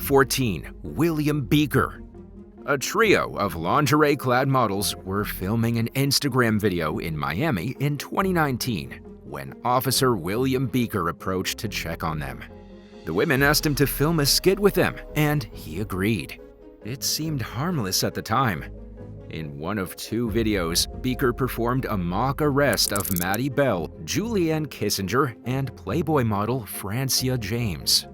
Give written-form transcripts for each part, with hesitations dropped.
14. William Beaker. A trio of lingerie-clad models were filming an Instagram video in Miami in 2019 when Officer William Beaker approached to check on them. The women asked him to film a skit with them, and he agreed. It seemed harmless at the time. In one of 2 videos, Beaker performed a mock arrest of Maddie Bell, Julianne Kissinger, and Playboy model Francia James.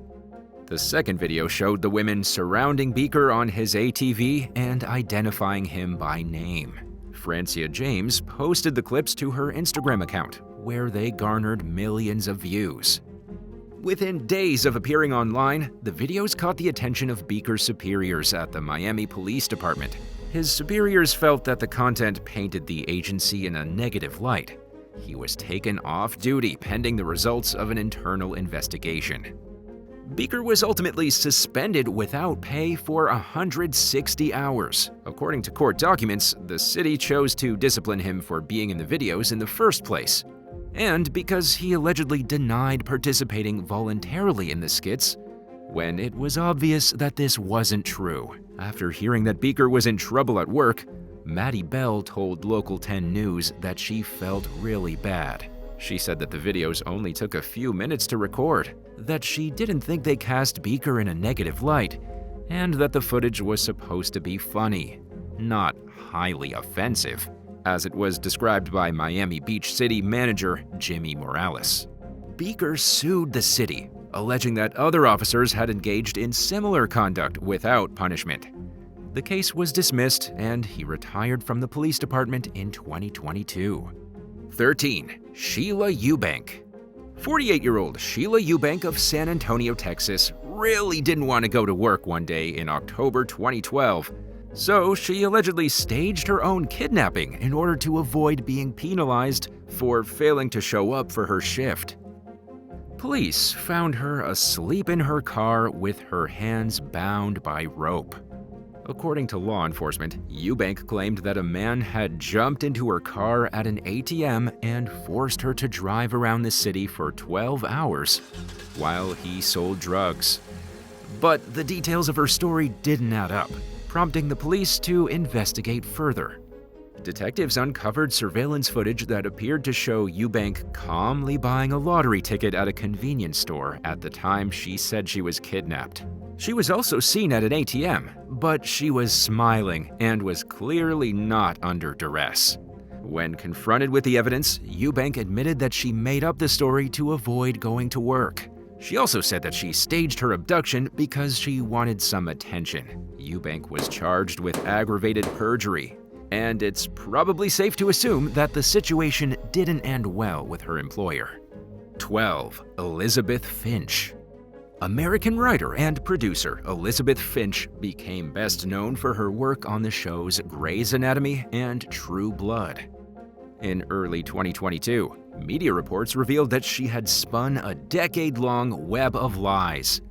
The second video showed the women surrounding Beaker on his ATV and identifying him by name. Francia James posted the clips to her Instagram account, where they garnered millions of views. Within days of appearing online, the videos caught the attention of Beaker's superiors at the Miami Police Department. His superiors felt that the content painted the agency in a negative light. He was taken off duty pending the results of an internal investigation. Beaker was ultimately suspended without pay for 160 hours. According to court documents, the city chose to discipline him for being in the videos in the first place, and because he allegedly denied participating voluntarily in the skits when it was obvious that this wasn't true. After hearing that Beaker was in trouble at work, Maddie Bell told Local 10 News that she felt really bad. She said that the videos only took a few minutes to record, that she didn't think they cast Beaker in a negative light, and that the footage was supposed to be funny, not highly offensive, as it was described by Miami Beach City manager Jimmy Morales. Beaker sued the city, alleging that other officers had engaged in similar conduct without punishment. The case was dismissed, and he retired from the police department in 2022. 13. Sheila Eubank. 48-year-old Sheila Eubank of San Antonio, Texas, really didn't want to go to work one day in October 2012, so she allegedly staged her own kidnapping in order to avoid being penalized for failing to show up for her shift. Police found her asleep in her car with her hands bound by rope. According to law enforcement, Eubank claimed that a man had jumped into her car at an ATM and forced her to drive around the city for 12 hours while he sold drugs. But the details of her story didn't add up, prompting the police to investigate further. Detectives uncovered surveillance footage that appeared to show Eubank calmly buying a lottery ticket at a convenience store at the time she said she was kidnapped. She was also seen at an ATM, but she was smiling and was clearly not under duress. When confronted with the evidence, Eubank admitted that she made up the story to avoid going to work. She also said that she staged her abduction because she wanted some attention. Eubank was charged with aggravated perjury, and it's probably safe to assume that the situation didn't end well with her employer. 12. Elizabeth Finch. American writer and producer Elizabeth Finch became best known for her work on the shows Grey's Anatomy and True Blood. In early 2022, media reports revealed that she had spun a decade-long web of lies,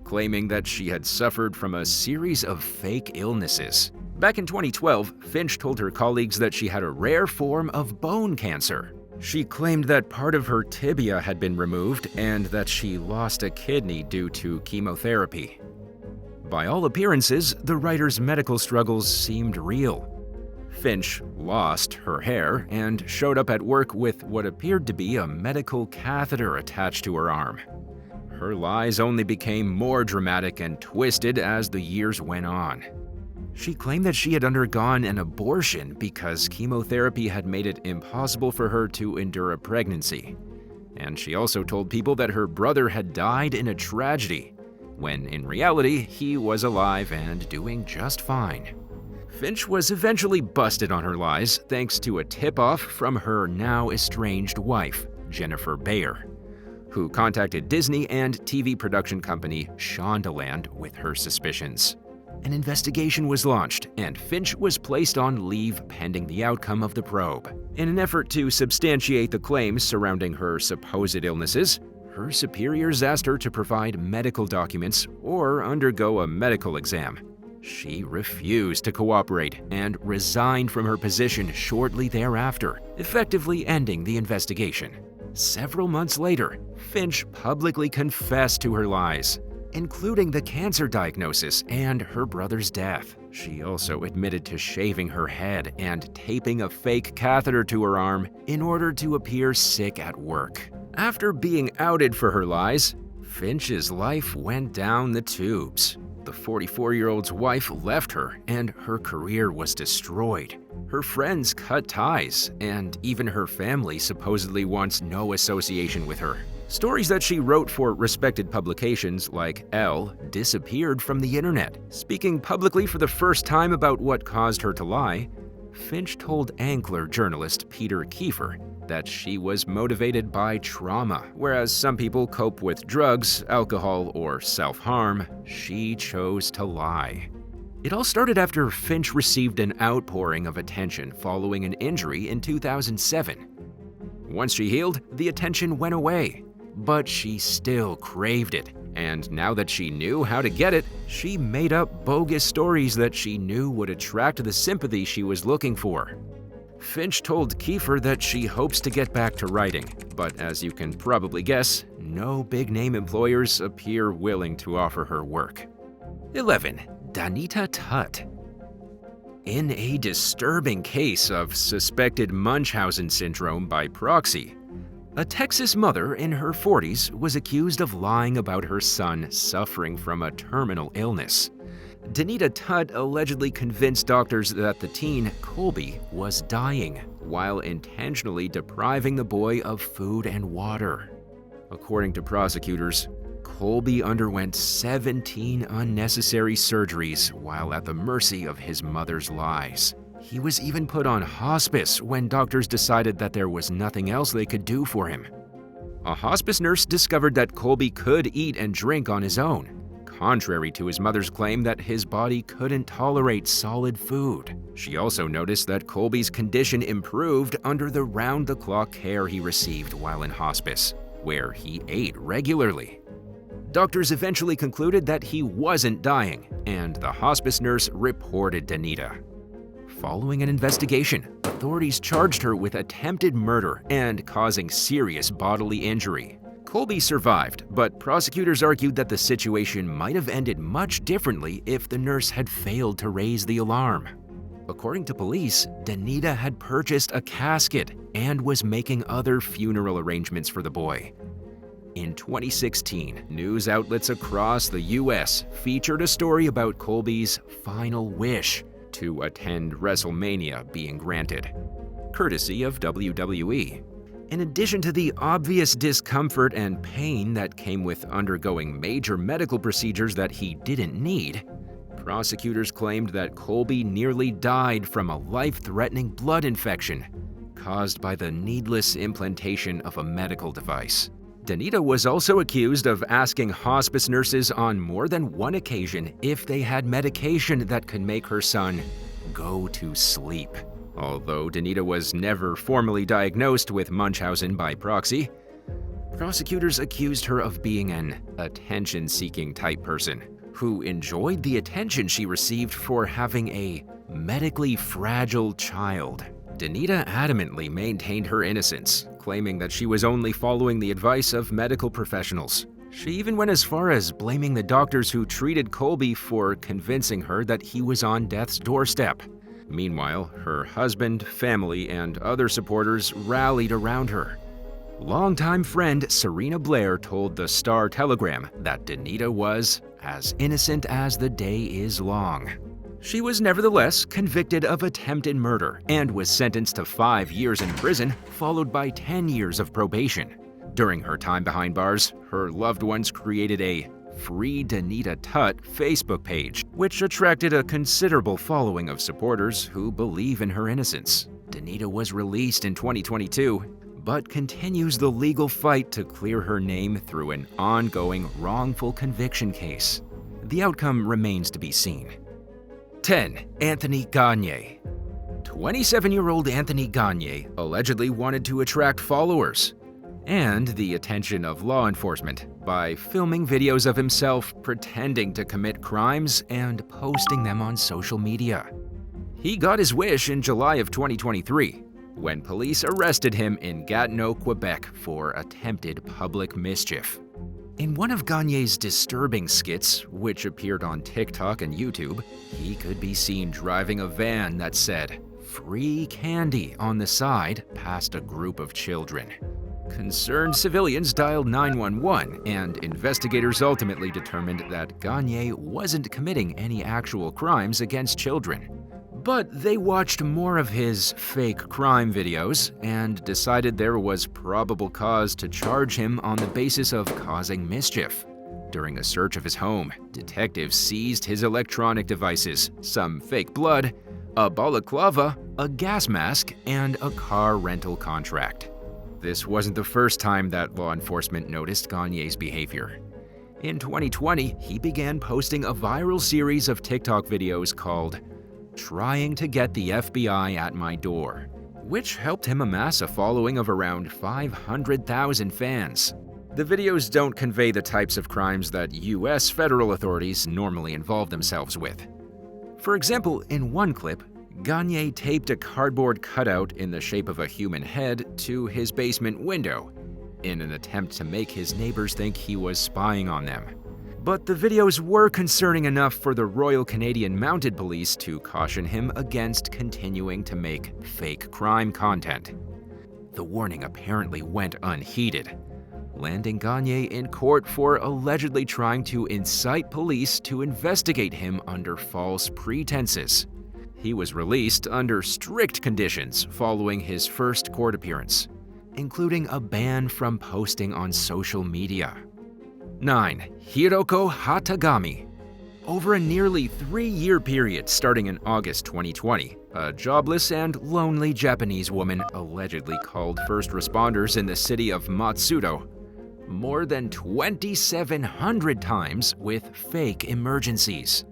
claiming that she had suffered from a series of fake illnesses. Back in 2012, Finch told her colleagues that she had a rare form of bone cancer. She claimed that part of her tibia had been removed and that she lost a kidney due to chemotherapy. By all appearances, the writer's medical struggles seemed real. Finch lost her hair and showed up at work with what appeared to be a medical catheter attached to her arm. Her lies only became more dramatic and twisted as the years went on. She claimed that she had undergone an abortion because chemotherapy had made it impossible for her to endure a pregnancy. And she also told people that her brother had died in a tragedy, when in reality he was alive and doing just fine. Finch was eventually busted on her lies thanks to a tip-off from her now estranged wife, Jennifer Bayer, who contacted Disney and TV production company Shondaland with her suspicions. An investigation was launched, and Finch was placed on leave pending the outcome of the probe. In an effort to substantiate the claims surrounding her supposed illnesses, her superiors asked her to provide medical documents or undergo a medical exam. She refused to cooperate and resigned from her position shortly thereafter, effectively ending the investigation. Several months later, Finch publicly confessed to her lies, including the cancer diagnosis and her brother's death. She also admitted to shaving her head and taping a fake catheter to her arm in order to appear sick at work. After being outed for her lies, Finch's life went down the tubes. The 44-year-old's wife left her, and her career was destroyed. Her friends cut ties, and even her family supposedly wants no association with her. Stories that she wrote for respected publications like Elle disappeared from the internet. Speaking publicly for the first time about what caused her to lie, Finch told Ankler journalist Peter Kiefer that she was motivated by trauma. Whereas some people cope with drugs, alcohol, or self-harm, she chose to lie. It all started after Finch received an outpouring of attention following an injury in 2007. Once she healed, the attention went away, but she still craved it. And now that she knew how to get it, she made up bogus stories that she knew would attract the sympathy she was looking for. Finch told Kiefer that she hopes to get back to writing, but as you can probably guess, no big-name employers appear willing to offer her work. 11. Danita Tutt. In a disturbing case of suspected Munchausen syndrome by proxy, a Texas mother in her 40s was accused of lying about her son suffering from a terminal illness. Danita Tutt allegedly convinced doctors that the teen, Colby, was dying, while intentionally depriving the boy of food and water. According to prosecutors, Colby underwent 17 unnecessary surgeries while at the mercy of his mother's lies. He was even put on hospice when doctors decided that there was nothing else they could do for him. A hospice nurse discovered that Colby could eat and drink on his own, contrary to his mother's claim that his body couldn't tolerate solid food. She also noticed that Colby's condition improved under the round-the-clock care he received while in hospice, where he ate regularly. Doctors eventually concluded that he wasn't dying, and the hospice nurse reported Danita. Following an investigation, authorities charged her with attempted murder and causing serious bodily injury. Colby survived, but prosecutors argued that the situation might have ended much differently if the nurse had failed to raise the alarm. According to police, Danita had purchased a casket and was making other funeral arrangements for the boy. In 2016, news outlets across the U.S. featured a story about Colby's final wish to attend WrestleMania being granted, courtesy of WWE. In addition to the obvious discomfort and pain that came with undergoing major medical procedures that he didn't need, prosecutors claimed that Colby nearly died from a life-threatening blood infection caused by the needless implantation of a medical device. Danita was also accused of asking hospice nurses on more than one occasion if they had medication that could make her son go to sleep. Although Danita was never formally diagnosed with Munchausen by proxy, prosecutors accused her of being an attention-seeking type person who enjoyed the attention she received for having a medically fragile child. Danita adamantly maintained her innocence, claiming that she was only following the advice of medical professionals. She even went as far as blaming the doctors who treated Colby for convincing her that he was on death's doorstep. Meanwhile, her husband, family, and other supporters rallied around her. Longtime friend Serena Blair told the Star-Telegram that Danita was as innocent as the day is long. She was nevertheless convicted of attempted murder and was sentenced to 5 years in prison, followed by 10 years of probation. During her time behind bars, her loved ones created a Free Danita Tutt Facebook page, which attracted a considerable following of supporters who believe in her innocence. Danita was released in 2022, but continues the legal fight to clear her name through an ongoing wrongful conviction case. The outcome remains to be seen. 10. Anthony Gagne. 27-year-old Anthony Gagne allegedly wanted to attract followers and the attention of law enforcement by filming videos of himself pretending to commit crimes and posting them on social media. He got his wish in July of 2023 when police arrested him in Gatineau, Quebec for attempted public mischief. In one of Gagne's disturbing skits, which appeared on TikTok and YouTube, he could be seen driving a van that said, "Free candy" on the side past a group of children. Concerned civilians dialed 911, and investigators ultimately determined that Gagne wasn't committing any actual crimes against children. But they watched more of his fake crime videos and decided there was probable cause to charge him on the basis of causing mischief. During a search of his home, detectives seized his electronic devices, some fake blood, a balaclava, a gas mask, and a car rental contract. This wasn't the first time that law enforcement noticed Gagne's behavior. In 2020, he began posting a viral series of TikTok videos called "Trying to Get the FBI at My Door," which helped him amass a following of around 500,000 fans. The videos don't convey the types of crimes that US federal authorities normally involve themselves with. For example, in one clip, Gagne taped a cardboard cutout in the shape of a human head to his basement window in an attempt to make his neighbors think he was spying on them. But the videos were concerning enough for the Royal Canadian Mounted Police to caution him against continuing to make fake crime content. The warning apparently went unheeded, landing Gagne in court for allegedly trying to incite police to investigate him under false pretenses. He was released under strict conditions following his first court appearance, including a ban from posting on social media. 9. Hiroko Hatagami. Over a nearly 3-year period starting in August 2020, a jobless and lonely Japanese woman allegedly called first responders in the city of Matsudo more than 2,700 times with fake emergencies.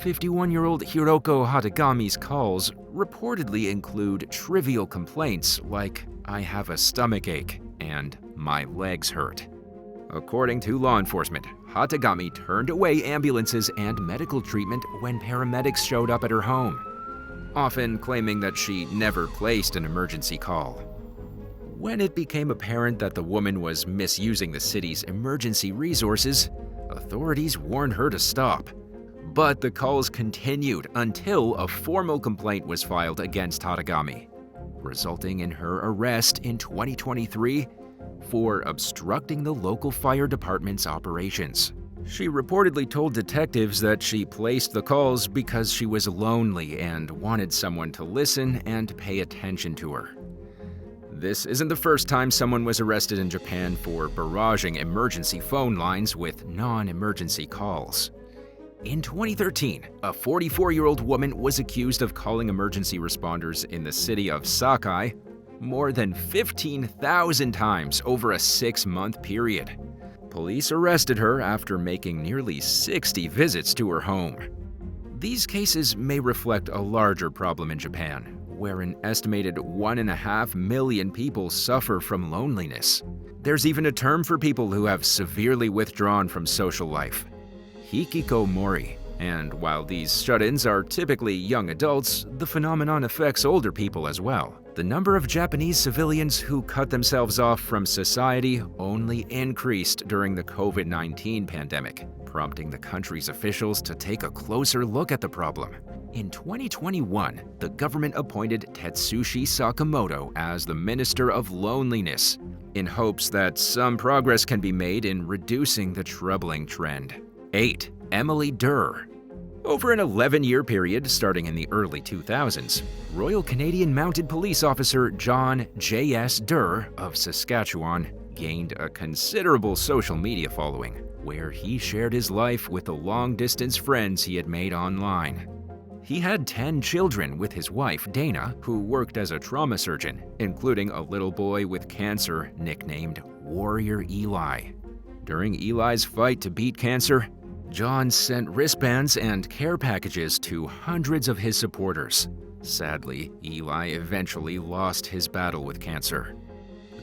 51-year-old Hiroko Hatagami's calls reportedly include trivial complaints like "I have a stomachache" and "my legs hurt." According to law enforcement, Hatagami turned away ambulances and medical treatment when paramedics showed up at her home, often claiming that she never placed an emergency call. When it became apparent that the woman was misusing the city's emergency resources, authorities warned her to stop. But the calls continued until a formal complaint was filed against Hatagami, resulting in her arrest in 2023 for obstructing the local fire department's operations. She reportedly told detectives that she placed the calls because she was lonely and wanted someone to listen and pay attention to her. This isn't the first time someone was arrested in Japan for barraging emergency phone lines with non-emergency calls. In 2013, a 44-year-old woman was accused of calling emergency responders in the city of Sakai more than 15,000 times over a 6-month period. Police arrested her after making nearly 60 visits to her home. These cases may reflect a larger problem in Japan, where an estimated 1.5 million people suffer from loneliness. There's even a term for people who have severely withdrawn from social life: hikikomori. And while these shut-ins are typically young adults, the phenomenon affects older people as well. The number of Japanese civilians who cut themselves off from society only increased during the COVID-19 pandemic, prompting the country's officials to take a closer look at the problem. In 2021, the government appointed Tetsushi Sakamoto as the Minister of Loneliness, in hopes that some progress can be made in reducing the troubling trend. 8. Emily Durr. Over an 11-year period starting in the early 2000s, Royal Canadian Mounted Police Officer John J.S. Durr of Saskatchewan gained a considerable social media following, where he shared his life with the long-distance friends he had made online. He had 10 children with his wife, Dana, who worked as a trauma surgeon, including a little boy with cancer nicknamed Warrior Eli. During Eli's fight to beat cancer, John sent wristbands and care packages to hundreds of his supporters. Sadly, Eli eventually lost his battle with cancer.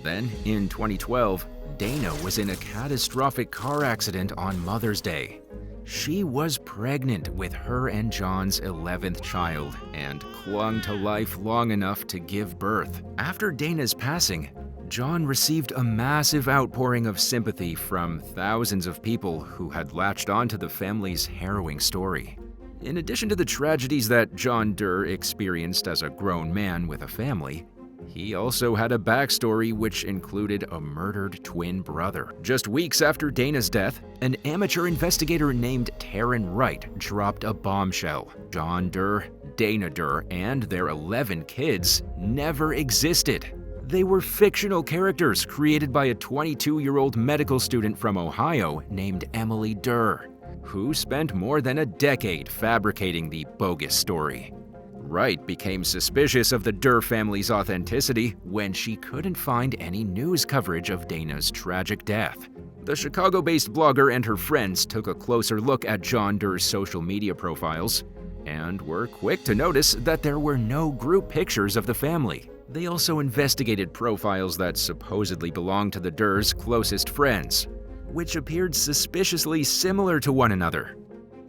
Then, in 2012, Dana was in a catastrophic car accident on Mother's Day. She was pregnant with her and John's 11th child and clung to life long enough to give birth. After Dana's passing, John received a massive outpouring of sympathy from thousands of people who had latched onto the family's harrowing story. In addition to the tragedies that John Doerr experienced as a grown man with a family, he also had a backstory which included a murdered twin brother. Just weeks after Dana's death, an amateur investigator named Taryn Wright dropped a bombshell. John Doerr, Dana Doerr, and their 11 kids never existed. They were fictional characters created by a 22-year-old medical student from Ohio named Emily Doerr, who spent more than a decade fabricating the bogus story. Wright became suspicious of the Doerr family's authenticity when she couldn't find any news coverage of Dana's tragic death. The Chicago-based blogger and her friends took a closer look at John Doerr's social media profiles and were quick to notice that there were no group pictures of the family. They also investigated profiles that supposedly belonged to the Doerr's closest friends, which appeared suspiciously similar to one another.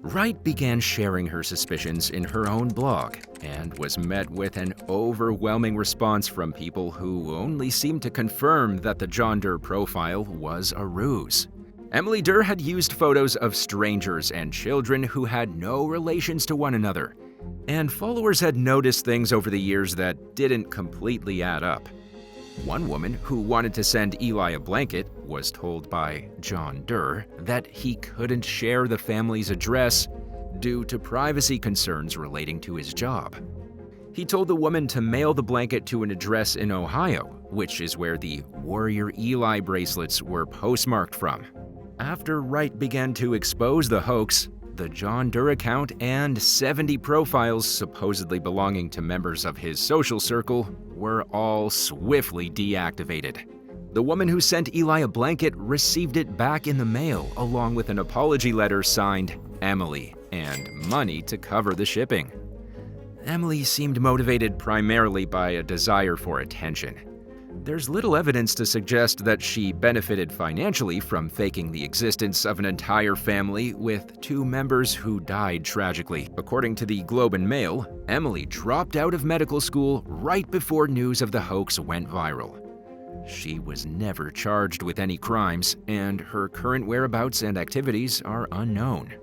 Wright began sharing her suspicions in her own blog and was met with an overwhelming response from people who only seemed to confirm that the John Doerr profile was a ruse. Emily Doerr had used photos of strangers and children who had no relations to one another, and followers had noticed things over the years that didn't completely add up. One woman who wanted to send Eli a blanket was told by John Doerr that he couldn't share the family's address due to privacy concerns relating to his job. He told the woman to mail the blanket to an address in Ohio, which is where the Warrior Eli bracelets were postmarked from. After Wright began to expose the hoax, the John Doerr account and 70 profiles supposedly belonging to members of his social circle were all swiftly deactivated. The woman who sent Eli a blanket received it back in the mail along with an apology letter signed Emily and money to cover the shipping. Emily seemed motivated primarily by a desire for attention. There's little evidence to suggest that she benefited financially from faking the existence of an entire family with 2 members who died tragically. According to the Globe and Mail, Emily dropped out of medical school right before news of the hoax went viral. She was never charged with any crimes, and her current whereabouts and activities are unknown.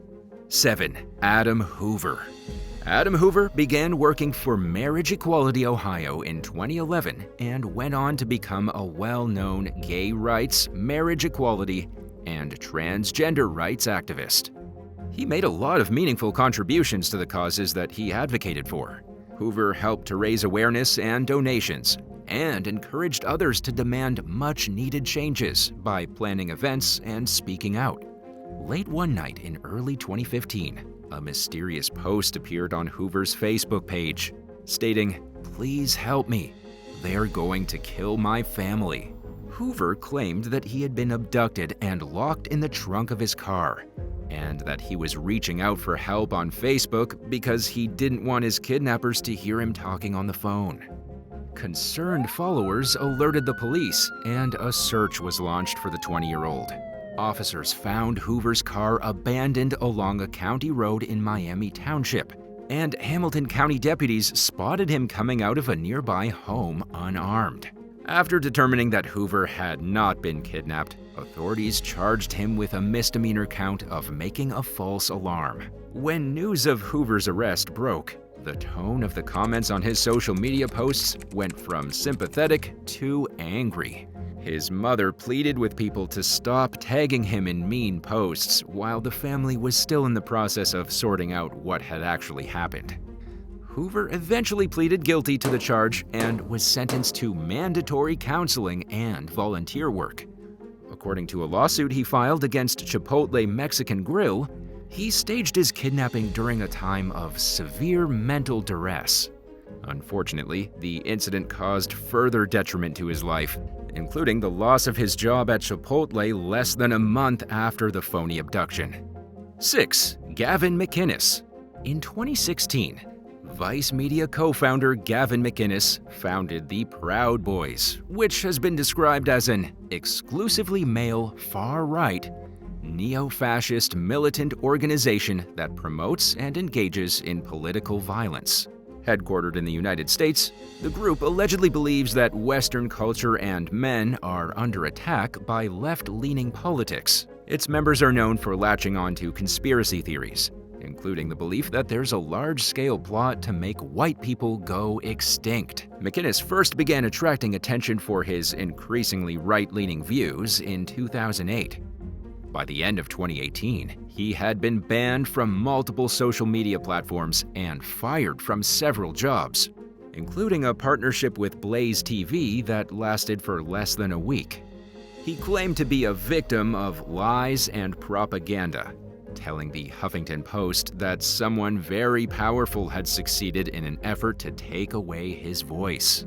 7. Adam Hoover. Adam Hoover began working for Marriage Equality Ohio in 2011 and went on to become a well-known gay rights, marriage equality, and transgender rights activist. He made a lot of meaningful contributions to the causes that he advocated for. Hoover helped to raise awareness and donations, and encouraged others to demand much-needed changes by planning events and speaking out. Late one night in early 2015, a mysterious post appeared on Hoover's Facebook page, stating, "Please help me. They're going to kill my family." Hoover claimed that he had been abducted and locked in the trunk of his car, and that he was reaching out for help on Facebook because he didn't want his kidnappers to hear him talking on the phone. Concerned followers alerted the police, and a search was launched for the 20-year-old. Officers found Hoover's car abandoned along a county road in Miami Township, and Hamilton County deputies spotted him coming out of a nearby home unarmed. After determining that Hoover had not been kidnapped, authorities charged him with a misdemeanor count of making a false alarm. When news of Hoover's arrest broke, the tone of the comments on his social media posts went from sympathetic to angry. His mother pleaded with people to stop tagging him in mean posts while the family was still in the process of sorting out what had actually happened. Hoover eventually pleaded guilty to the charge and was sentenced to mandatory counseling and volunteer work. According to a lawsuit he filed against Chipotle Mexican Grill, he staged his kidnapping during a time of severe mental duress. Unfortunately, the incident caused further detriment to his life, including the loss of his job at Chipotle less than a month after the phony abduction. 6. Gavin McInnes. In 2016, Vice Media co-founder Gavin McInnes founded the Proud Boys, which has been described as an exclusively male, far-right, neo-fascist militant organization that promotes and engages in political violence. Headquartered in the United States, the group allegedly believes that Western culture and men are under attack by left-leaning politics. Its members are known for latching onto conspiracy theories, including the belief that there's a large-scale plot to make white people go extinct. McInnes first began attracting attention for his increasingly right-leaning views in 2008. By the end of 2018, he had been banned from multiple social media platforms and fired from several jobs, including a partnership with Blaze TV that lasted for less than a week. He claimed to be a victim of lies and propaganda, telling the Huffington Post that someone very powerful had succeeded in an effort to take away his voice.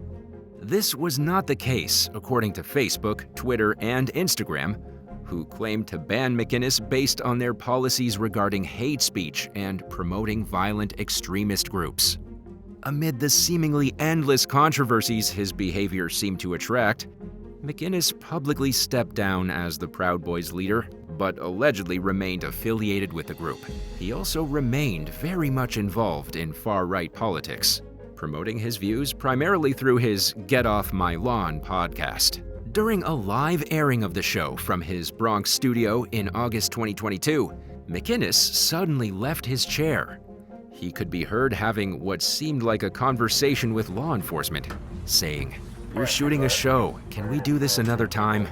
This was not the case, according to Facebook, Twitter, and Instagram, who claimed to ban McInnes based on their policies regarding hate speech and promoting violent extremist groups. Amid the seemingly endless controversies his behavior seemed to attract, McInnes publicly stepped down as the Proud Boys leader, but allegedly remained affiliated with the group. He also remained very much involved in far-right politics, promoting his views primarily through his Get Off My Lawn podcast. During a live airing of the show from his Bronx studio in August 2022, McInnes suddenly left his chair. He could be heard having what seemed like a conversation with law enforcement, saying, "We're shooting a show. Can we do this another time?"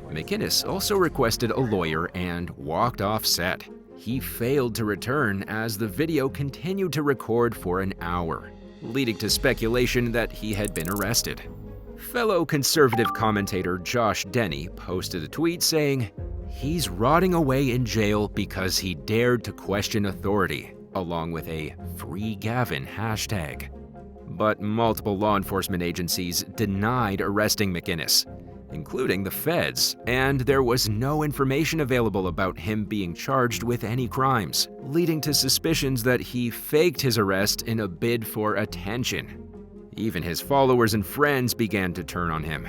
McInnes also requested a lawyer and walked off set. He failed to return as the video continued to record for an hour, leading to speculation that he had been arrested. Fellow conservative commentator Josh Denny posted a tweet saying, "He's rotting away in jail because he dared to question authority," along with a Free Gavin hashtag. But multiple law enforcement agencies denied arresting McInnes, including the feds, and there was no information available about him being charged with any crimes, leading to suspicions that he faked his arrest in a bid for attention. Even his followers and friends began to turn on him.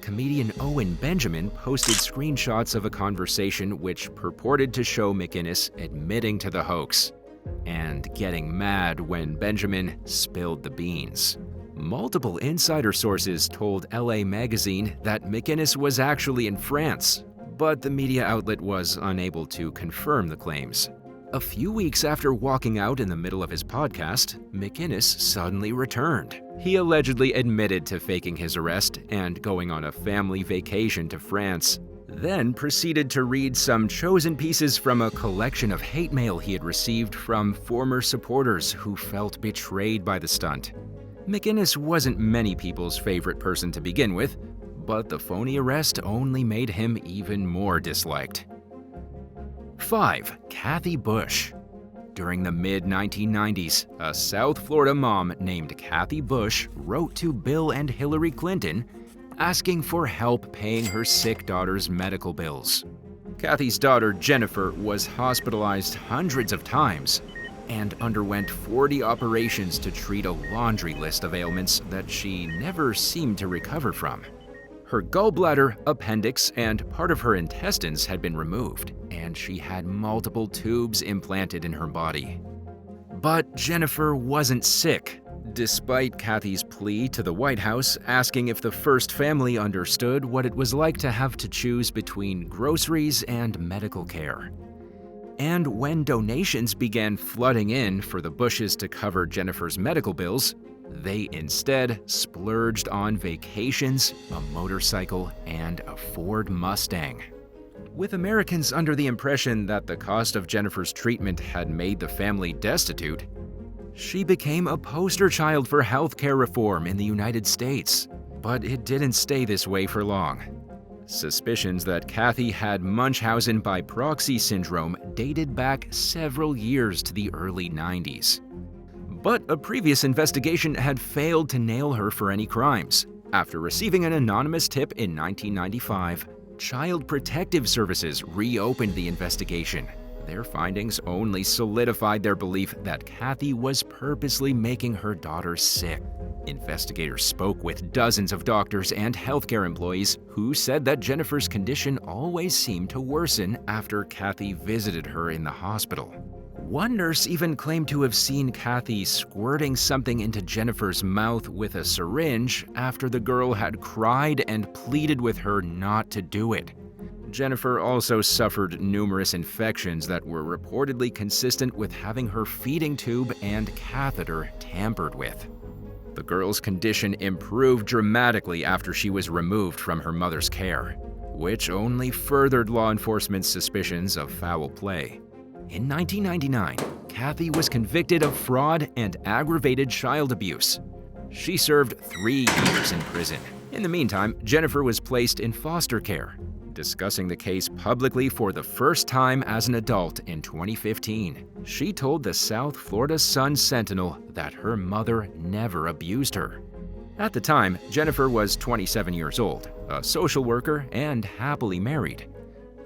Comedian Owen Benjamin posted screenshots of a conversation which purported to show McInnes admitting to the hoax and getting mad when Benjamin spilled the beans. Multiple insider sources told LA Magazine that McInnes was actually in France, but the media outlet was unable to confirm the claims. A few weeks after walking out in the middle of his podcast, McInnes suddenly returned. He allegedly admitted to faking his arrest and going on a family vacation to France, then proceeded to read some chosen pieces from a collection of hate mail he had received from former supporters who felt betrayed by the stunt. McInnes wasn't many people's favorite person to begin with, but the phony arrest only made him even more disliked. 5. Kathy Bush. During the mid-1990s, a South Florida mom named Kathy Bush wrote to Bill and Hillary Clinton asking for help paying her sick daughter's medical bills. Kathy's daughter, Jennifer, was hospitalized hundreds of times and underwent 40 operations to treat a laundry list of ailments that she never seemed to recover from. Her gallbladder, appendix, and part of her intestines had been removed, and she had multiple tubes implanted in her body. But Jennifer wasn't sick, despite Kathy's plea to the White House asking if the first family understood what it was like to have to choose between groceries and medical care. And when donations began flooding in for the Bushes to cover Jennifer's medical bills, they instead splurged on vacations, a motorcycle, and a Ford Mustang. With Americans under the impression that the cost of Jennifer's treatment had made the family destitute, she became a poster child for healthcare reform in the United States. But it didn't stay this way for long. Suspicions that Kathy had Munchausen by proxy syndrome dated back several years to the early 90s. But a previous investigation had failed to nail her for any crimes. After receiving an anonymous tip in 1995, Child Protective Services reopened the investigation. Their findings only solidified their belief that Kathy was purposely making her daughter sick. Investigators spoke with dozens of doctors and healthcare employees who said that Jennifer's condition always seemed to worsen after Kathy visited her in the hospital. One nurse even claimed to have seen Kathy squirting something into Jennifer's mouth with a syringe after the girl had cried and pleaded with her not to do it. Jennifer also suffered numerous infections that were reportedly consistent with having her feeding tube and catheter tampered with. The girl's condition improved dramatically after she was removed from her mother's care, which only furthered law enforcement's suspicions of foul play. In 1999, Kathy was convicted of fraud and aggravated child abuse. She served 3 years in prison. In the meantime, Jennifer was placed in foster care, discussing the case publicly for the first time as an adult in 2015. She told the South Florida Sun-Sentinel that her mother never abused her. At the time, Jennifer was 27 years old, a social worker, and happily married.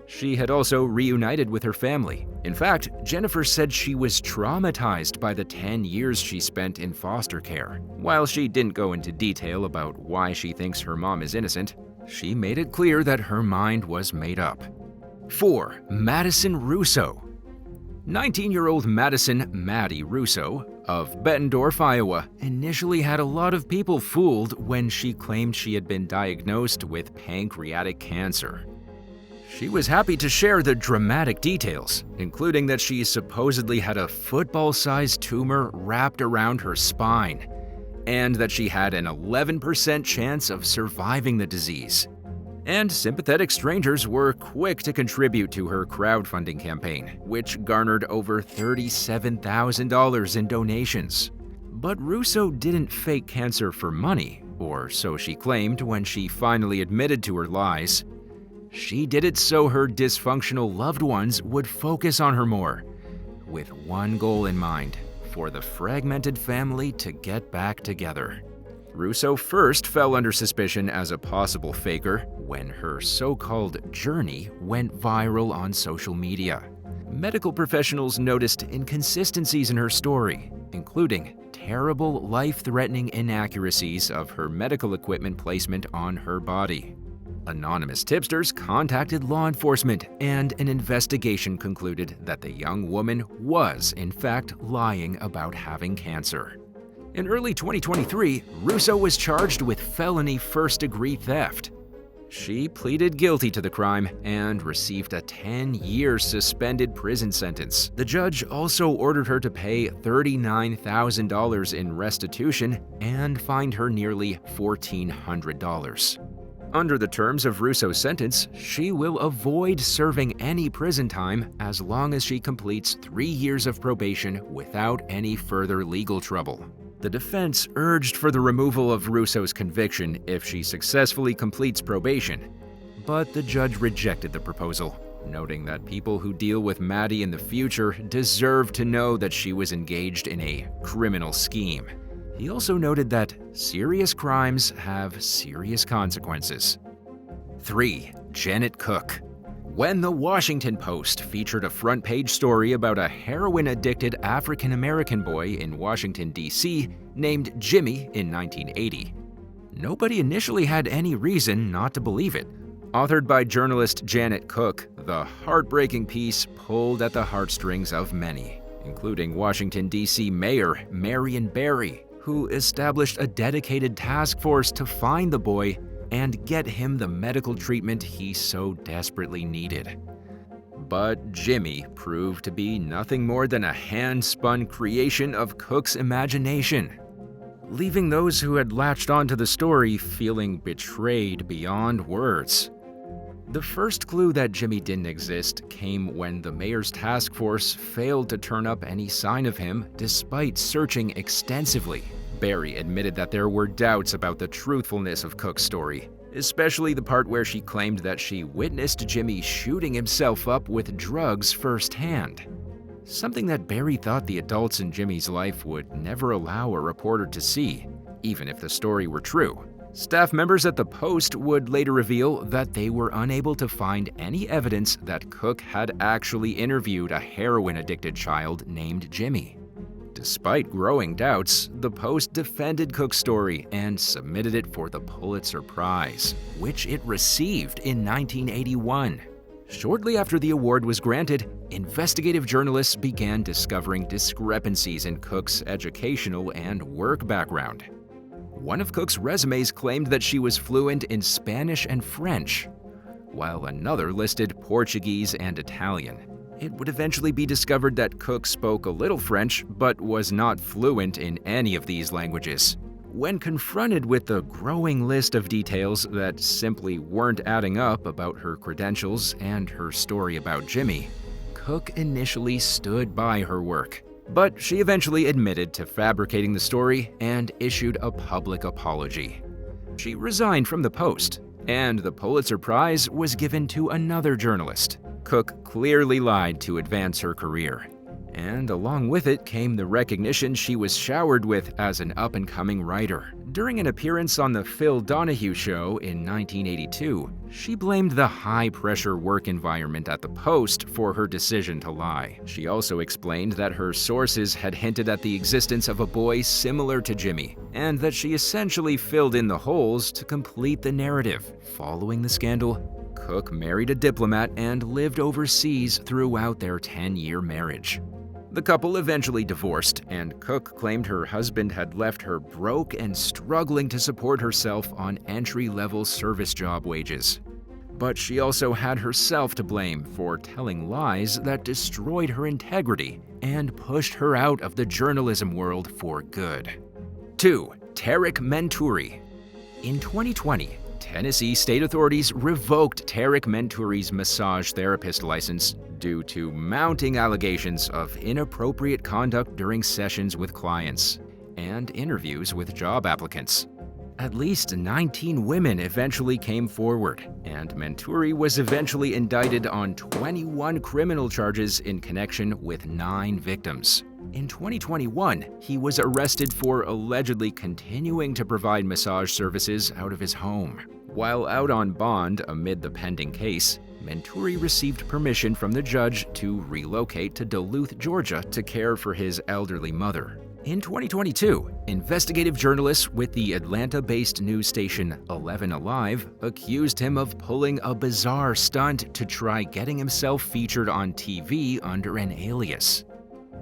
She had also reunited with her family. In fact, Jennifer said she was traumatized by the 10 years she spent in foster care. While she didn't go into detail about why she thinks her mom is innocent, she made it clear that her mind was made up. 4. Madison Russo. 19-year-old Madison "Maddie" Russo of Bettendorf, Iowa, initially had a lot of people fooled when she claimed she had been diagnosed with pancreatic cancer. She was happy to share the dramatic details, including that she supposedly had a football-sized tumor wrapped around her spine, and that she had an 11% chance of surviving the disease. And sympathetic strangers were quick to contribute to her crowdfunding campaign, which garnered over $37,000 in donations. But Russo didn't fake cancer for money, or so she claimed when she finally admitted to her lies. She did it so her dysfunctional loved ones would focus on her more, with one goal in mind: for the fragmented family to get back together. Russo first fell under suspicion as a possible faker when her so-called journey went viral on social media. Medical professionals noticed inconsistencies in her story, including terrible, life-threatening inaccuracies of her medical equipment placement on her body. Anonymous tipsters contacted law enforcement, and an investigation concluded that the young woman was, in fact, lying about having cancer. In early 2023, Russo was charged with felony first-degree theft. She pleaded guilty to the crime and received a 10-year suspended prison sentence. The judge also ordered her to pay $39,000 in restitution and fined her nearly $1,400. Under the terms of Russo's sentence, she will avoid serving any prison time as long as she completes 3 years of probation without any further legal trouble. The defense urged for the removal of Russo's conviction if she successfully completes probation, but the judge rejected the proposal, noting that people who deal with Maddie in the future deserve to know that she was engaged in a criminal scheme. He also noted that serious crimes have serious consequences. 3. Janet Cook. When the Washington Post featured a front-page story about a heroin-addicted African-American boy in Washington, D.C. named Jimmy in 1980, nobody initially had any reason not to believe it. Authored by journalist Janet Cook, the heartbreaking piece pulled at the heartstrings of many, including Washington, D.C. Mayor Marion Barry, who established a dedicated task force to find the boy and get him the medical treatment he so desperately needed. But Jimmy proved to be nothing more than a hand-spun creation of Cook's imagination, leaving those who had latched onto the story feeling betrayed beyond words. The first clue that Jimmy didn't exist came when the mayor's task force failed to turn up any sign of him despite searching extensively. Barry admitted that there were doubts about the truthfulness of Cook's story, especially the part where she claimed that she witnessed Jimmy shooting himself up with drugs firsthand, something that Barry thought the adults in Jimmy's life would never allow a reporter to see, even if the story were true. Staff members at the Post would later reveal that they were unable to find any evidence that Cook had actually interviewed a heroin-addicted child named Jimmy. Despite growing doubts, the Post defended Cook's story and submitted it for the Pulitzer Prize, which it received in 1981. Shortly after the award was granted, investigative journalists began discovering discrepancies in Cook's educational and work background. One of Cook's resumes claimed that she was fluent in Spanish and French, while another listed Portuguese and Italian. It would eventually be discovered that Cook spoke a little French, but was not fluent in any of these languages. When confronted with the growing list of details that simply weren't adding up about her credentials and her story about Jimmy, Cook initially stood by her work. But she eventually admitted to fabricating the story and issued a public apology. She resigned from the Post, and the Pulitzer Prize was given to another journalist. Cook clearly lied to advance her career. And along with it came the recognition she was showered with as an up-and-coming writer. During an appearance on The Phil Donahue Show in 1982, she blamed the high-pressure work environment at the Post for her decision to lie. She also explained that her sources had hinted at the existence of a boy similar to Jimmy, and that she essentially filled in the holes to complete the narrative. Following the scandal, Cook married a diplomat and lived overseas throughout their 10-year marriage. The couple eventually divorced, and Cook claimed her husband had left her broke and struggling to support herself on entry-level service job wages. But she also had herself to blame for telling lies that destroyed her integrity and pushed her out of the journalism world for good. 2. Tarek Menturi. In 2020, Tennessee state authorities revoked Tarek Menturi's massage therapist license due to mounting allegations of inappropriate conduct during sessions with clients and interviews with job applicants. At least 19 women eventually came forward, and Menturi was eventually indicted on 21 criminal charges in connection with 9 victims. In 2021, he was arrested for allegedly continuing to provide massage services out of his home. While out on bond amid the pending case, Menturi received permission from the judge to relocate to Duluth, Georgia to care for his elderly mother. In 2022, investigative journalists with the Atlanta-based news station 11 Alive accused him of pulling a bizarre stunt to try getting himself featured on TV under an alias.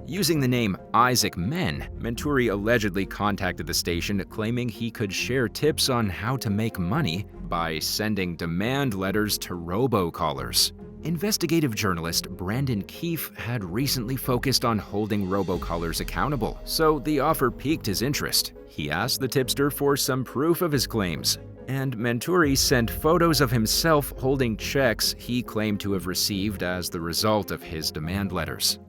Using the name Isaac Men, Menturi allegedly contacted the station claiming he could share tips on how to make money by sending demand letters to robocallers. Investigative journalist Brandon Keefe had recently focused on holding robocallers accountable, so the offer piqued his interest. He asked the tipster for some proof of his claims, and Menturi sent photos of himself holding checks he claimed to have received as the result of his demand letters.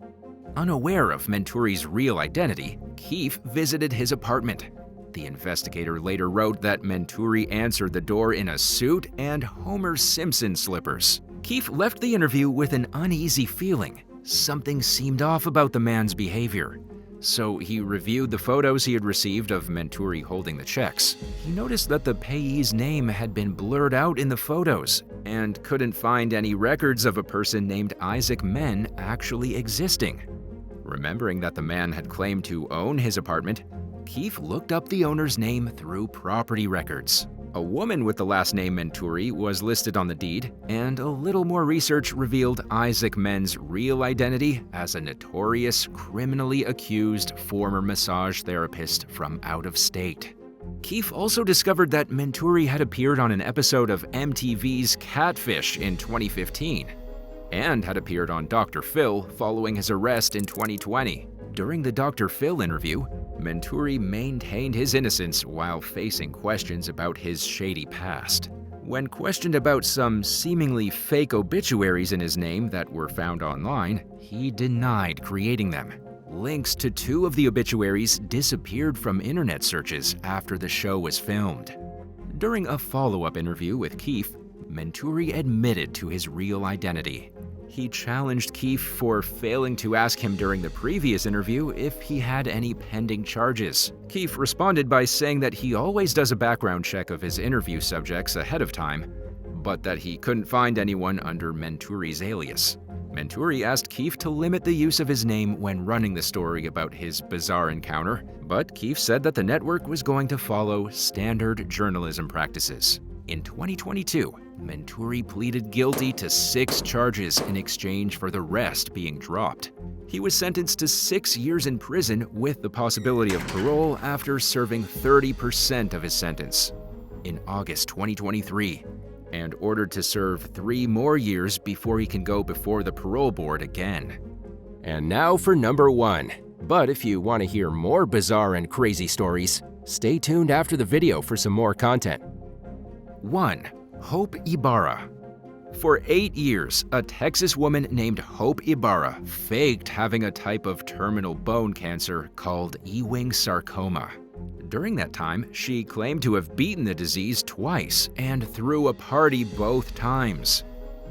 Unaware of Menturi's real identity, Keefe visited his apartment. The investigator later wrote that Menturi answered the door in a suit and Homer Simpson slippers. Keefe left the interview with an uneasy feeling. Something seemed off about the man's behavior. So he reviewed the photos he had received of Menturi holding the checks. He noticed that the payee's name had been blurred out in the photos and couldn't find any records of a person named Isaac Men actually existing. Remembering that the man had claimed to own his apartment, Keefe looked up the owner's name through property records. A woman with the last name Menturi was listed on the deed, and a little more research revealed Isaac Men's real identity as a notorious, criminally accused former massage therapist from out of state. Keefe also discovered that Menturi had appeared on an episode of MTV's Catfish in 2015. And had appeared on Dr. Phil following his arrest in 2020. During the Dr. Phil interview, Menturi maintained his innocence while facing questions about his shady past. When questioned about some seemingly fake obituaries in his name that were found online, he denied creating them. Links to 2 of the obituaries disappeared from internet searches after the show was filmed. During a follow-up interview with Keefe, Menturi admitted to his real identity. He challenged Keefe for failing to ask him during the previous interview if he had any pending charges. Keefe responded by saying that he always does a background check of his interview subjects ahead of time, but that he couldn't find anyone under Menturi's alias. Menturi asked Keefe to limit the use of his name when running the story about his bizarre encounter, but Keefe said that the network was going to follow standard journalism practices. In 2022, Menturi pleaded guilty to 6 charges in exchange for the rest being dropped. He was sentenced to 6 years in prison with the possibility of parole after serving 30% of his sentence in August 2023, and ordered to serve 3 more years before he can go before the parole board again. And now for number 1. But if you want to hear more bizarre and crazy stories, stay tuned after the video for some more content. 1. Hope Ibarra. For 8 years, a Texas woman named Hope Ibarra faked having a type of terminal bone cancer called Ewing sarcoma. During that time, she claimed to have beaten the disease twice and threw a party both times.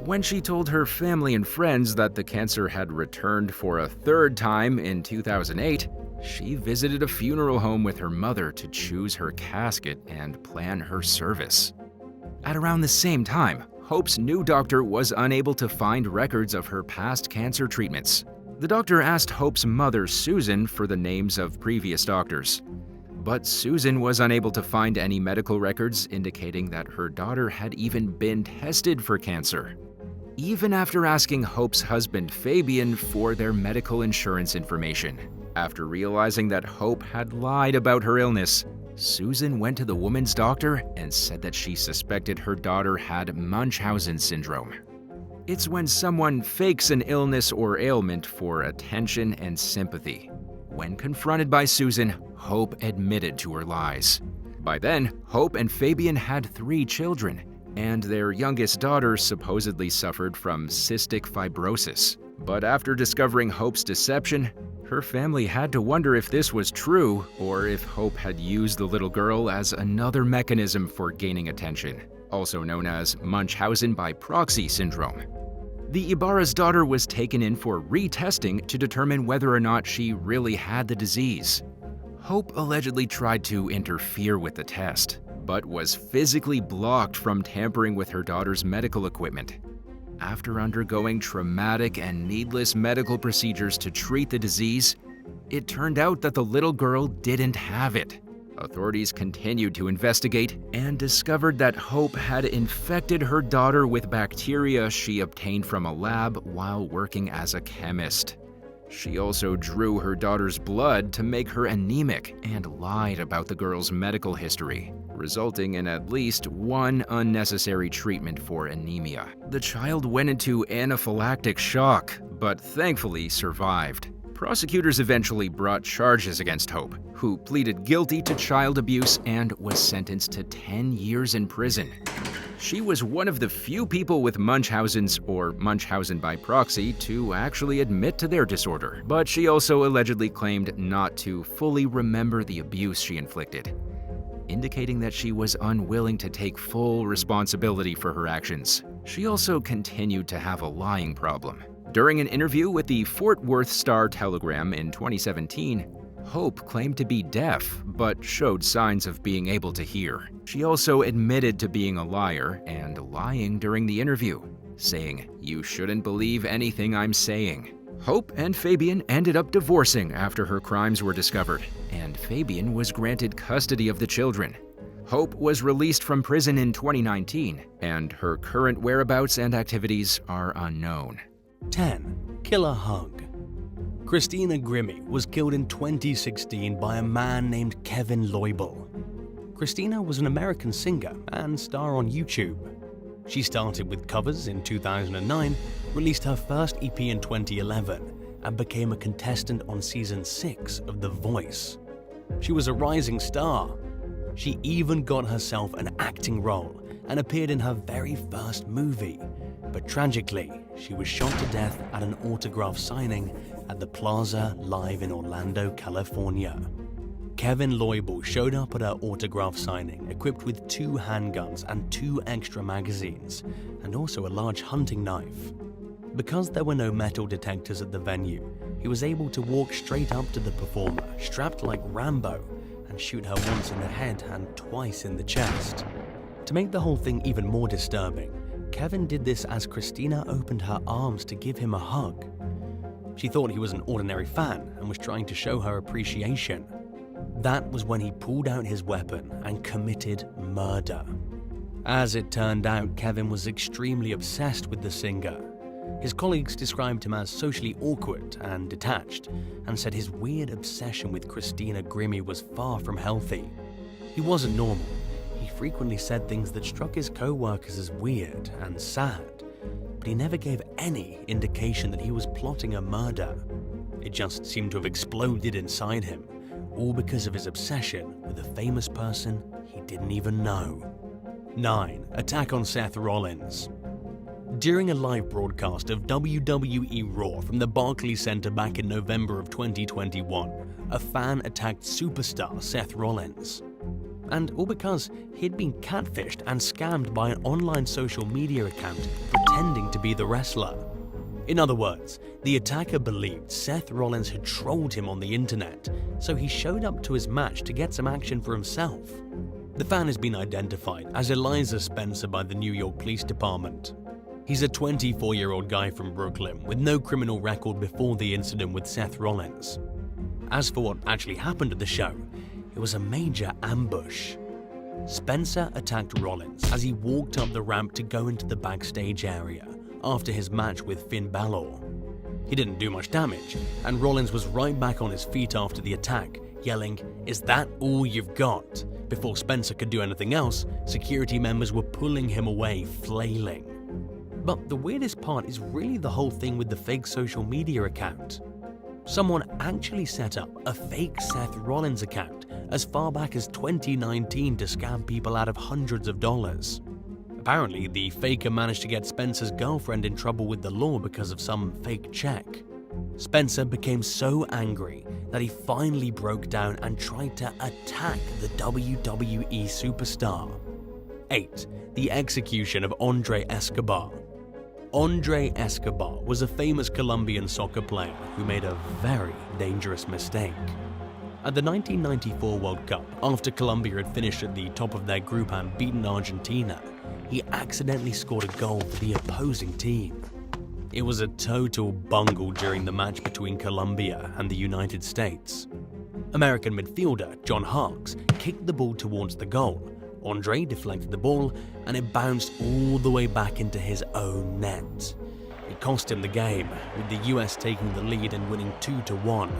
When she told her family and friends that the cancer had returned for a 3rd time in 2008, she visited a funeral home with her mother to choose her casket and plan her service. At around the same time, Hope's new doctor was unable to find records of her past cancer treatments. The doctor asked Hope's mother, Susan, for the names of previous doctors. But Susan was unable to find any medical records indicating that her daughter had even been tested for cancer. Even after asking Hope's husband, Fabian, for their medical insurance information. After realizing that Hope had lied about her illness, Susan went to the woman's doctor and said that she suspected her daughter had Munchausen syndrome. It's when someone fakes an illness or ailment for attention and sympathy. When confronted by Susan, Hope admitted to her lies. By then, Hope and Fabian had 3 children, and their youngest daughter supposedly suffered from cystic fibrosis. But after discovering Hope's deception, her family had to wonder if this was true or if Hope had used the little girl as another mechanism for gaining attention, also known as Munchausen by proxy syndrome. The Ibarra's daughter was taken in for retesting to determine whether or not she really had the disease. Hope allegedly tried to interfere with the test, but was physically blocked from tampering with her daughter's medical equipment. After undergoing traumatic and needless medical procedures to treat the disease, it turned out that the little girl didn't have it. Authorities continued to investigate and discovered that Hope had infected her daughter with bacteria she obtained from a lab while working as a chemist. She also drew her daughter's blood to make her anemic and lied about the girl's medical history, resulting in at least 1 unnecessary treatment for anemia. The child went into anaphylactic shock, but thankfully survived. Prosecutors eventually brought charges against Hope, who pleaded guilty to child abuse and was sentenced to 10 years in prison. She was one of the few people with Munchausen's or Munchausen by proxy to actually admit to their disorder, but she also allegedly claimed not to fully remember the abuse she inflicted, indicating that she was unwilling to take full responsibility for her actions. She also continued to have a lying problem. During an interview with the Fort Worth Star-Telegram in 2017, Hope claimed to be deaf, but showed signs of being able to hear. She also admitted to being a liar and lying during the interview, saying, "You shouldn't believe anything I'm saying." Hope and Fabian ended up divorcing after her crimes were discovered, and Fabian was granted custody of the children. Hope was released from prison in 2019, and her current whereabouts and activities are unknown. 10. Killer Hug. Christina Grimmie was killed in 2016 by a man named Kevin Loibel. Christina was an American singer and star on YouTube. She started with covers in 2009, released her first EP in 2011, and became a contestant on season 6 of The Voice. She was a rising star. She even got herself an acting role and appeared in her very first movie. But tragically, she was shot to death at an autograph signing at the Plaza Live in Orlando, California. Kevin Loibel showed up at her autograph signing equipped with 2 handguns and 2 extra magazines, and also a large hunting knife. Because there were no metal detectors at the venue, he was able to walk straight up to the performer, strapped like Rambo, and shoot her once in the head and twice in the chest. To make the whole thing even more disturbing, Kevin did this as Christina opened her arms to give him a hug. She thought he was an ordinary fan and was trying to show her appreciation. That was when he pulled out his weapon and committed murder. As it turned out, Kevin was extremely obsessed with the singer. His colleagues described him as socially awkward and detached, and said his weird obsession with Christina Grimmie was far from healthy. He wasn't normal. He frequently said things that struck his co-workers as weird and sad, but he never gave any indication that he was plotting a murder. It just seemed to have exploded inside him, all because of his obsession with a famous person he didn't even know. 9. Attack on Seth Rollins. During a live broadcast of WWE Raw from the Barclays Center back in November of 2021, a fan attacked superstar Seth Rollins. And all because he'd been catfished and scammed by an online social media account pretending to be the wrestler. In other words, the attacker believed Seth Rollins had trolled him on the internet, so he showed up to his match to get some action for himself. The fan has been identified as Eliza Spencer by the New York Police Department. He's a 24-year-old guy from Brooklyn with no criminal record before the incident with Seth Rollins. As for what actually happened at the show, it was a major ambush. Spencer attacked Rollins as he walked up the ramp to go into the backstage area after his match with Finn Balor. He didn't do much damage, and Rollins was right back on his feet after the attack, yelling, "Is that all you've got?" Before Spencer could do anything else, security members were pulling him away, flailing. But the weirdest part is really the whole thing with the fake social media account. Someone actually set up a fake Seth Rollins account as far back as 2019 to scam people out of hundreds of dollars. Apparently, the faker managed to get Spencer's girlfriend in trouble with the law because of some fake check. Spencer became so angry that he finally broke down and tried to attack the WWE superstar. 8. The execution of Andre Escobar. Andre Escobar was a famous Colombian soccer player who made a very dangerous mistake. At the 1994 World Cup, after Colombia had finished at the top of their group and beaten Argentina, he accidentally scored a goal for the opposing team. It was a total bungle during the match between Colombia and the United States. American midfielder John Harkes kicked the ball towards the goal. Andre deflected the ball and it bounced all the way back into his own net. It cost him the game, with the US taking the lead and winning 2-1.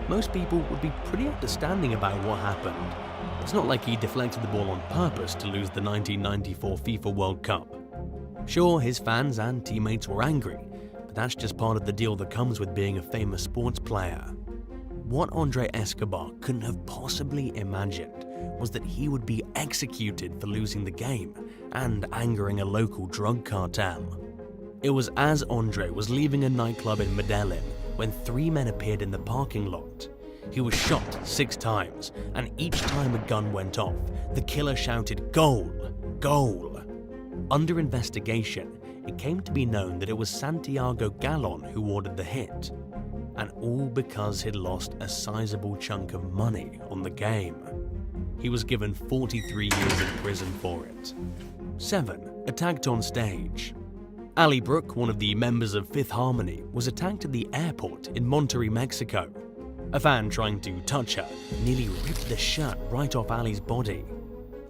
Most people would be pretty understanding about what happened. It's not like he deflected the ball on purpose to lose the 1994 FIFA World Cup. Sure, his fans and teammates were angry, but that's just part of the deal that comes with being a famous sports player. What Andre Escobar couldn't have possibly imagined was that he would be executed for losing the game and angering a local drug cartel. It was as Andre was leaving a nightclub in Medellin when 3 men appeared in the parking lot. He was shot 6 times, and each time a gun went off, the killer shouted, "Goal! Goal!" Under investigation, it came to be known that it was Santiago Gallon who ordered the hit, and all because he'd lost a sizable chunk of money on the game. He was given 43 years in prison for it. 7. Attacked on stage. Allie Brooke, one of the members of Fifth Harmony, was attacked at the airport in Monterrey, Mexico. A fan trying to touch her nearly ripped the shirt right off Allie's body.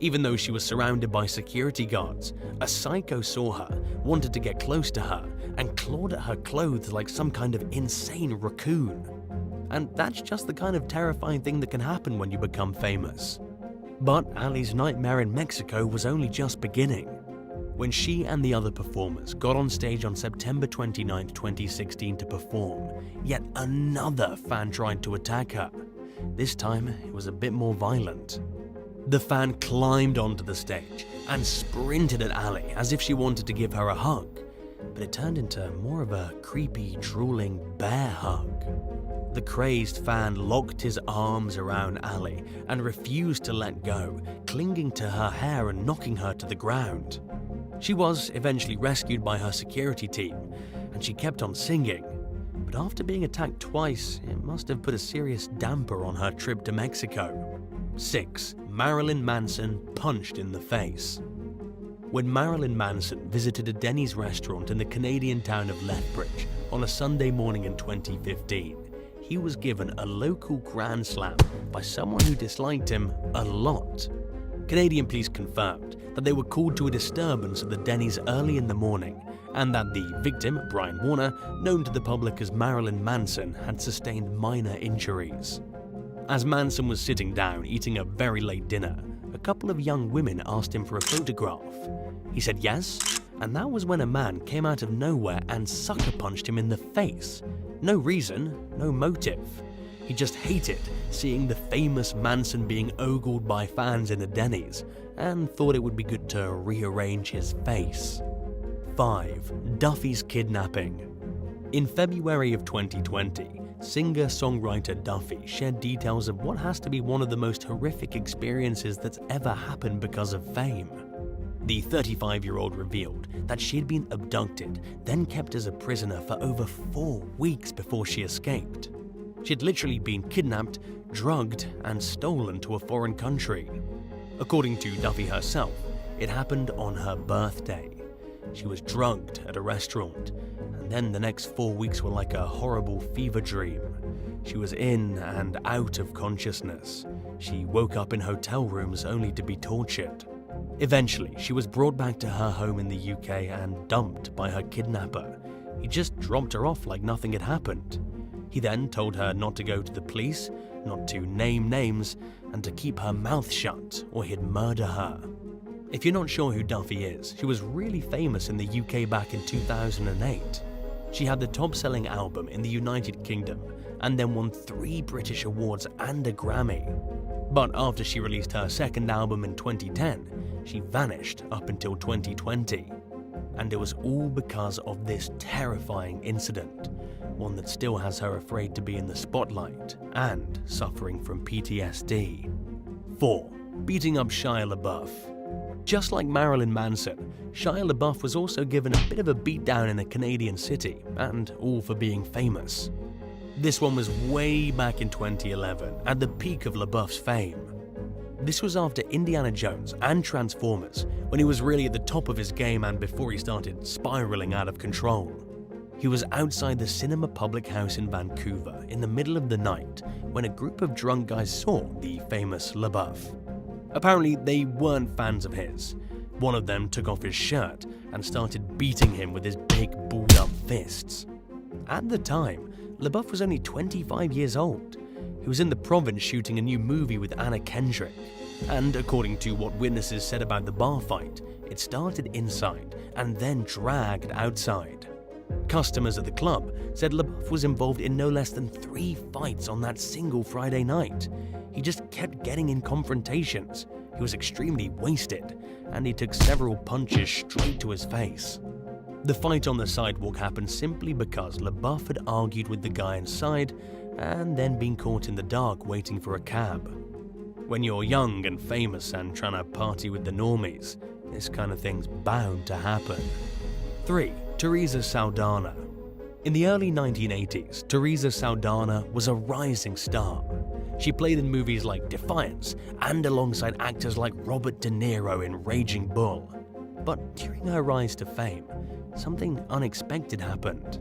Even though she was surrounded by security guards, a psycho saw her, wanted to get close to her, and clawed at her clothes like some kind of insane raccoon. And that's just the kind of terrifying thing that can happen when you become famous. But Allie's nightmare in Mexico was only just beginning. When she and the other performers got on stage on September 29, 2016 to perform, yet another fan tried to attack her. This time, it was a bit more violent. The fan climbed onto the stage and sprinted at Allie as if she wanted to give her a hug, but it turned into more of a creepy, drooling bear hug. The crazed fan locked his arms around Allie and refused to let go, clinging to her hair and knocking her to the ground. She was eventually rescued by her security team, and she kept on singing. But after being attacked twice, it must have put a serious damper on her trip to Mexico. 6. Marilyn Manson punched in the face. When Marilyn Manson visited a Denny's restaurant in the Canadian town of Lethbridge on a Sunday morning in 2015, he was given a local grand slam by someone who disliked him a lot. Canadian police confirmed that they were called to a disturbance at the Denny's early in the morning, and that the victim, Brian Warner, known to the public as Marilyn Manson, had sustained minor injuries. As Manson was sitting down eating a very late dinner, a couple of young women asked him for a photograph. He said yes, and that was when a man came out of nowhere and sucker punched him in the face. No reason, no motive. He just hated seeing the famous Manson being ogled by fans in the Denny's and thought it would be good to rearrange his face. 5. Duffy's kidnapping. In February of 2020, singer-songwriter Duffy shared details of what has to be one of the most horrific experiences that's ever happened because of fame. The 35-year-old revealed that she had been abducted, then kept as a prisoner for over 4 weeks before she escaped. She had literally been kidnapped, drugged, and stolen to a foreign country. According to Duffy herself, it happened on her birthday. She was drugged at a restaurant, and then the next 4 weeks were like a horrible fever dream. She was in and out of consciousness. She woke up in hotel rooms only to be tortured. Eventually, she was brought back to her home in the UK and dumped by her kidnapper. He just dropped her off like nothing had happened. He then told her not to go to the police, not to name names, and to keep her mouth shut or he'd murder her. If you're not sure who Duffy is, she was really famous in the UK back in 2008. She had the top-selling album in the United Kingdom and then won 3 British awards and a Grammy. But after she released her second album in 2010, she vanished up until 2020. And it was all because of this terrifying incident, one that still has her afraid to be in the spotlight and suffering from PTSD. 4. Beating up Shia LaBeouf. Just like Marilyn Manson, Shia LaBeouf was also given a bit of a beatdown in a Canadian city, and all for being famous. This one was way back in 2011, at the peak of LaBeouf's fame. This was after Indiana Jones and Transformers, when he was really at the top of his game and before he started spiraling out of control. He was outside the Cinema Public House in Vancouver in the middle of the night when a group of drunk guys saw the famous LaBeouf. Apparently, they weren't fans of his. One of them took off his shirt and started beating him with his big, balled-up fists. At the time, LaBeouf was only 25 years old. He was in the province shooting a new movie with Anna Kendrick, and according to what witnesses said about the bar fight, it started inside and then dragged outside. Customers at the club said LaBeouf was involved in no less than 3 fights on that single Friday night. He just kept getting in confrontations. He was extremely wasted, and he took several punches straight to his face. The fight on the sidewalk happened simply because LaBeouf had argued with the guy inside and then been caught in the dark waiting for a cab. When you're young and famous and trying to party with the normies, this kind of thing's bound to happen. 3. Teresa Saldana. In the early 1980s, Teresa Saldana was a rising star. She played in movies like Defiance and alongside actors like Robert De Niro in Raging Bull. But during her rise to fame, something unexpected happened.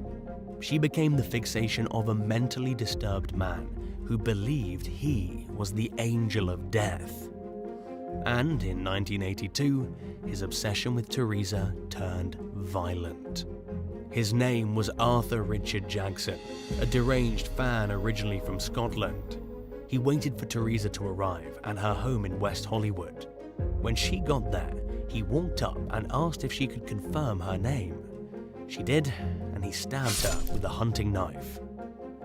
She became the fixation of a mentally disturbed man who believed he was the angel of death. And in 1982, his obsession with Teresa turned violent. His name was Arthur Richard Jackson, a deranged fan originally from Scotland. He waited for Teresa to arrive at her home in West Hollywood. When she got there, he walked up and asked if she could confirm her name. She did, and he stabbed her with a hunting knife.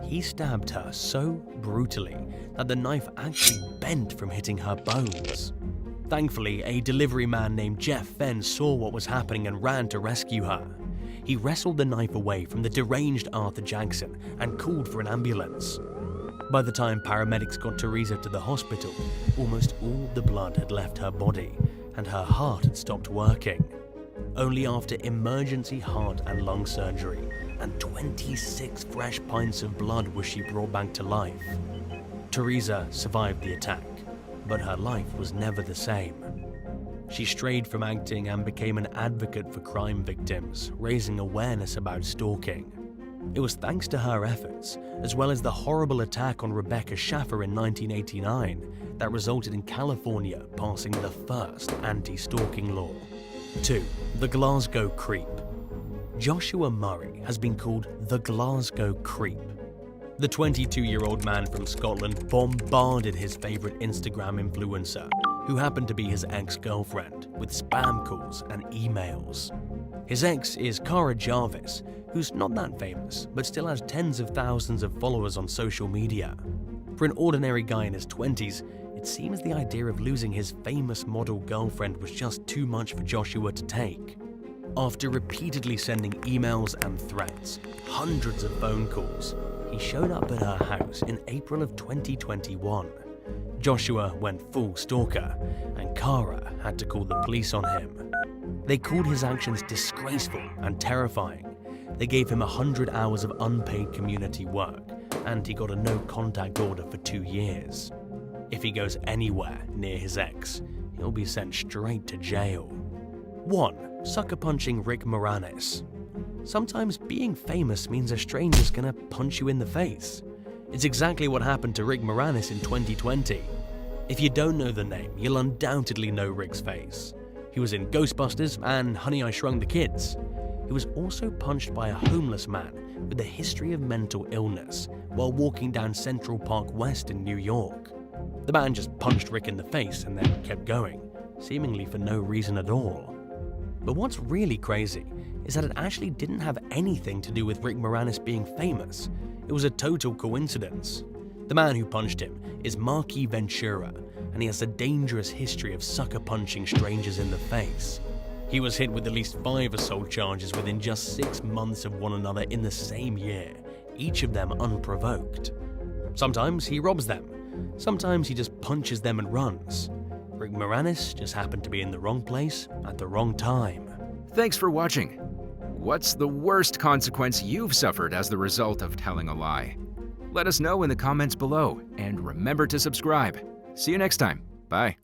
He stabbed her so brutally that the knife actually bent from hitting her bones. Thankfully, a delivery man named Jeff Fenn saw what was happening and ran to rescue her. He wrestled the knife away from the deranged Arthur Jackson and called for an ambulance. By the time paramedics got Teresa to the hospital, almost all the blood had left her body and her heart had stopped working. Only after emergency heart and lung surgery and 26 fresh pints of blood was she brought back to life. Teresa survived the attack, but her life was never the same. She strayed from acting and became an advocate for crime victims, raising awareness about stalking. It was thanks to her efforts, as well as the horrible attack on Rebecca Schaffer in 1989, that resulted in California passing the first anti-stalking law. 2. The Glasgow Creep. Joshua Murray has been called the Glasgow Creep. The 22-year-old man from Scotland bombarded his favorite Instagram influencer, who happened to be his ex-girlfriend, with spam calls and emails. His ex is Cara Jarvis, who's not that famous, but still has tens of thousands of followers on social media. For an ordinary guy in his 20s, it seems the idea of losing his famous model girlfriend was just too much for Joshua to take. After repeatedly sending emails and threats, hundreds of phone calls, he showed up at her house in April of 2021. Joshua went full stalker, and Cara had to call the police on him. They called his actions disgraceful and terrifying. They gave him 100 hours of unpaid community work, and he got a no-contact order for 2 years. If he goes anywhere near his ex, he'll be sent straight to jail. 1. Sucker punching Rick Moranis. Sometimes being famous means a stranger's gonna punch you in the face. It's exactly what happened to Rick Moranis in 2020. If you don't know the name, you'll undoubtedly know Rick's face. He was in Ghostbusters and Honey, I Shrunk the Kids. He was also punched by a homeless man with a history of mental illness while walking down Central Park West in New York. The man just punched Rick in the face and then kept going, seemingly for no reason at all. But what's really crazy is that it actually didn't have anything to do with Rick Moranis being famous. It was a total coincidence. The man who punched him is Marky Ventura, and he has a dangerous history of sucker punching strangers in the face. He was hit with at least 5 assault charges within just 6 months of one another in the same year, each of them unprovoked. Sometimes he robs them, sometimes he just punches them and runs. Rick Moranis just happened to be in the wrong place at the wrong time. Thanks for watching. What's the worst consequence you've suffered as the result of telling a lie? Let us know in the comments below, and remember to subscribe. See you next time. Bye.